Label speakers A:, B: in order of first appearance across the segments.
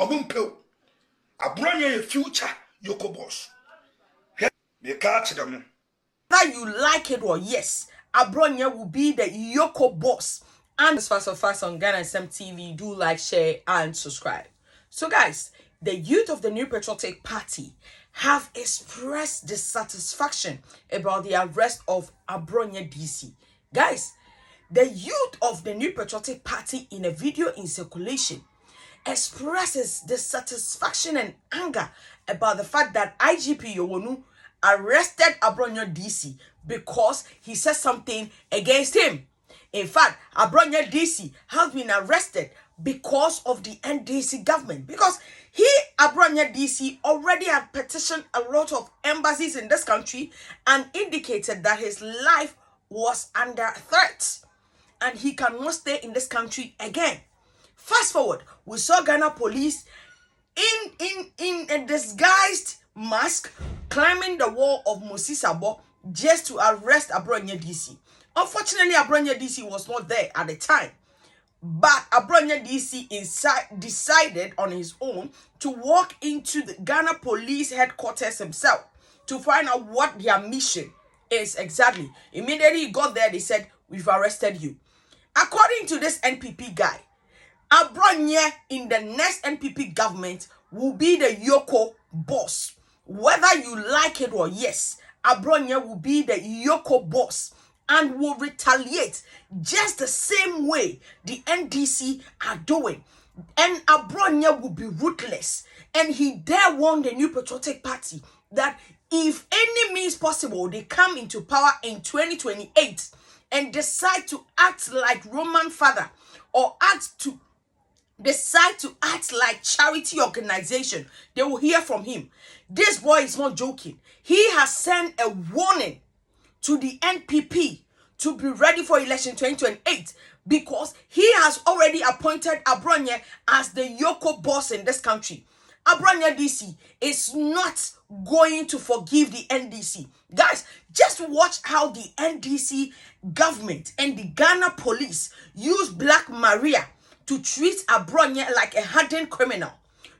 A: Obumpel. Abrony future Eoco boss. Me catch them.
B: Whether you like it or yes, Abrony will be the Eoco boss. And as fast on Ghana SM TV, do like, share, and subscribe. So guys, the youth of the New Patriotic Party have expressed dissatisfaction about the arrest of Abbron DC. Guys, the youth of the New Patriotic Party in a video in circulation expresses dissatisfaction and anger about the fact that IGP Yowonu arrested Abbron DC because he said something against him. In fact, Abbron DC has been arrested because of the NDC government. Because Abbron DC, already had petitioned a lot of embassies in this country and indicated that his life was under threat and he cannot stay in this country again. Fast forward, we saw Ghana police in a disguised mask climbing the wall of Mosisabo just to arrest Abbron DC. Unfortunately, Abbron DC was not there at the time. But Abbron DC decided on his own to walk into the Ghana police headquarters himself to find out what their mission is exactly. Immediately he got there, they said, "We've arrested you." According to this NPP guy, Abbron in the next NPP government will be the Eoco boss. Whether you like it or yes, Abbron will be the Eoco boss and will retaliate just the same way the NDC are doing. And Abbron will be ruthless. And he dare warn the New Patriotic Party that if any means possible, they come into power in 2028 and decide to act like Roman father or decide to act like charity organization, they will hear from him. This boy is not joking. He has sent a warning to the NPP to be ready for election 2028 because he has already appointed Abbron as the Eoco boss in this country. Abbron DC is not going to forgive the NDC. Guys, just watch how the NDC government and the Ghana police use Black Maria to treat Abbron like a hardened criminal.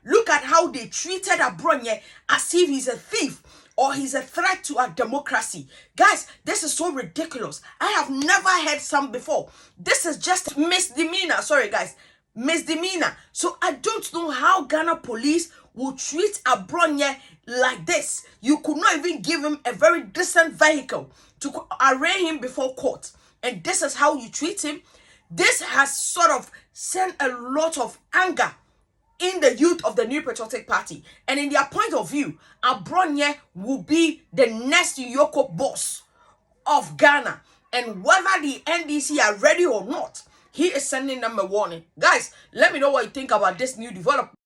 B: Look at how they treated Abbron as if he's a thief or he's a threat to our democracy. Guys, this is so ridiculous. I have never heard some before. This is just misdemeanor. Sorry, guys. Misdemeanor. So I don't know how Ghana police will treat Abbron like this. You could not even give him a very decent vehicle to arraign him before court. And this is how you treat him. This has sort of sent a lot of anger in the youth of the New Patriotic Party. And in their point of view, Abbron will be the next Eoco boss of Ghana. And whether the NDC are ready or not, he is sending them a warning. Guys, let me know what you think about this new development.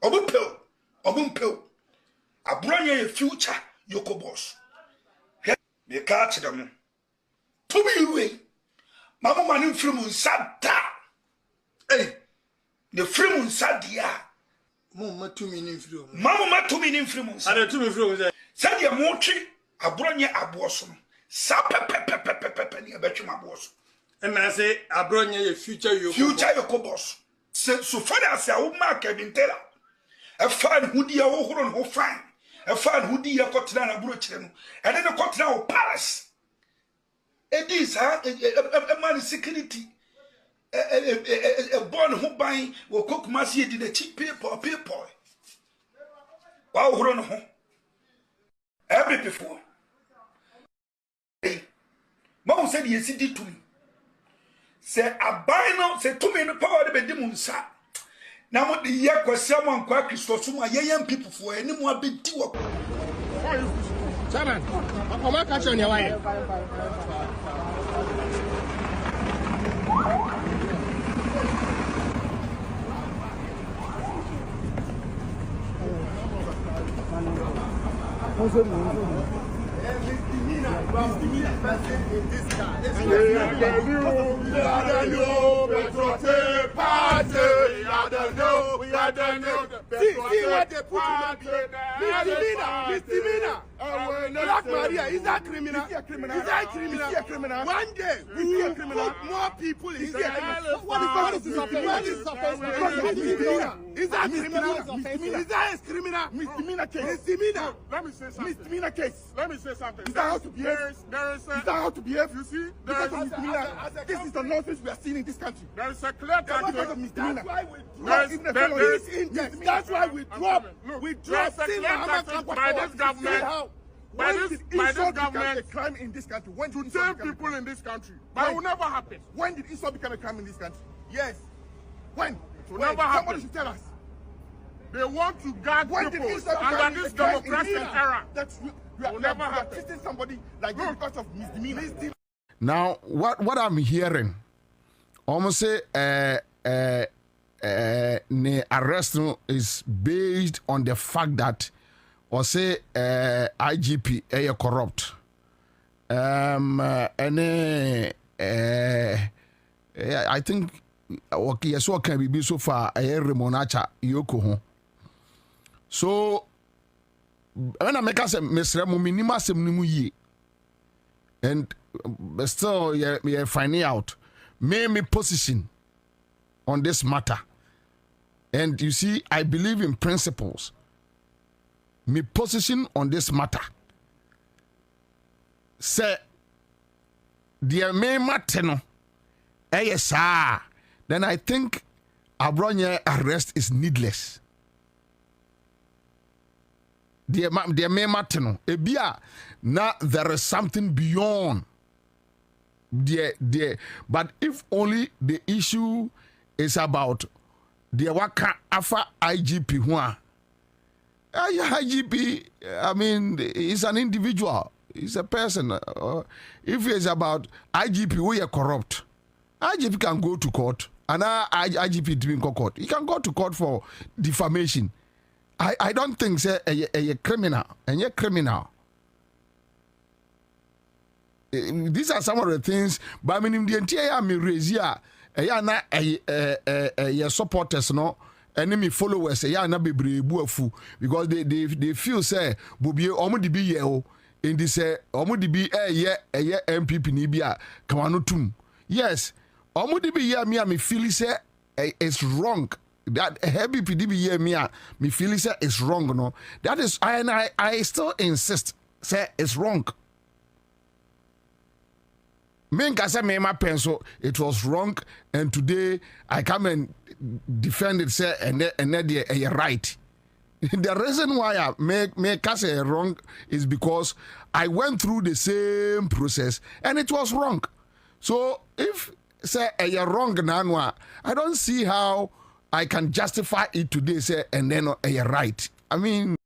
A: Obumpel. Abrony future Eoco boss. Me catch them. To be way. Mama manu from Santa. Hey, the Freeman Sadia.
C: Mama to me in Freeman.
A: Mama to me in Freeman.
C: I don't me Freeman.
A: Sadia Mochi, Abbron Abosom. Sapa near Betchum boss.
C: And I say, Abbron future
A: Eoco boss. So far as I will mark Kevin Taylor. A fan who dear Ohoron who fine. A fan who dear Cotina Brooklyn. And then a Cotina Palace. It is a man security. A born who buying will cook massy in the cheap people. Wow, run home. Every before. Mom said, yes, it did to me. Say, I buy now, say to me in the power of the Demunsa. Now, what the year was someone quite Christopher, my young people for any more big tea.
D: Chairman, I'm not catching your wire. Black Maria, is that criminal?
A: Is he a criminal?
D: Is that criminal?
A: Is he a criminal?
D: One day, we will put more people in jail. What is this offense? What is this offense? Is that criminal? Is that a criminal?
A: Misdemeanor case.
D: Misdemeanor.
C: Let me say something.
A: Misdemeanor case.
C: Let me say something.
A: Is that how to behave?
C: There is
A: Is that how to behave?
C: You see,
A: Because of misdemeanor. This is the nonsense we are seeing in this country.
C: there is a clear
A: Because of
C: tactic.
A: misdemeanor.
D: That's why we drop. We drop.
C: There's a clear tactic by this government. By this government
A: a crime in this country? When
C: to
A: did
C: tame
A: insult become a
C: people
A: crime?
C: in this country. But it will never happen.
A: When did insult become a crime in this country?
D: Yes.
A: When?
C: will
A: When?
C: never happen.
A: Somebody should tell us.
C: They want to guard
A: When did
C: people
A: insult become
C: under this
A: a crime in
C: democratic
A: this country?
C: era.
A: That's
C: Will
A: we are
C: never happen.
A: treating somebody like this because of misdemeanor.
E: Now, what I'm hearing, almost say the arrest is based on the fact that, or say IGP corrupt. I think okay, yes, what can be so far Remonacha Eoco. So when I make us a Mr. Minima Semnimu, and still you're finding out me position on this matter. And you see, I believe in principles. Me position on this matter. Say, dear me mateno, yes, then I think ABRONY arrest is needless. Dear me mateno, ebia, now there is something beyond. Dear, but if only the issue is about the waka afa IGP who IGP, I mean, he's an individual. He's a person. If it's about IGP, we are corrupt. IGP can go to court. And IGP doing court. He can go to court for defamation. I don't think say a criminal. And you're criminal. These are some of the things. But I mean, the entire me raise here. Your supporters no. Enemy followers say ya na bebre buafu because they feel say bobie omo de bi ye o indi say omo de bi ye MPP ni bi a kamano tum. Yes, omo de bi ye me feel say it's wrong. That heavy PDB ye me feel say it's wrong no. That is I still insist say it's wrong. Me my pencil, it was wrong, and today I come and defend it, say, and then you're right. The reason why I make say wrong is because I went through the same process and it was wrong. So if say you're wrong now, I don't see how I can justify it today, say, and then you're right. I mean.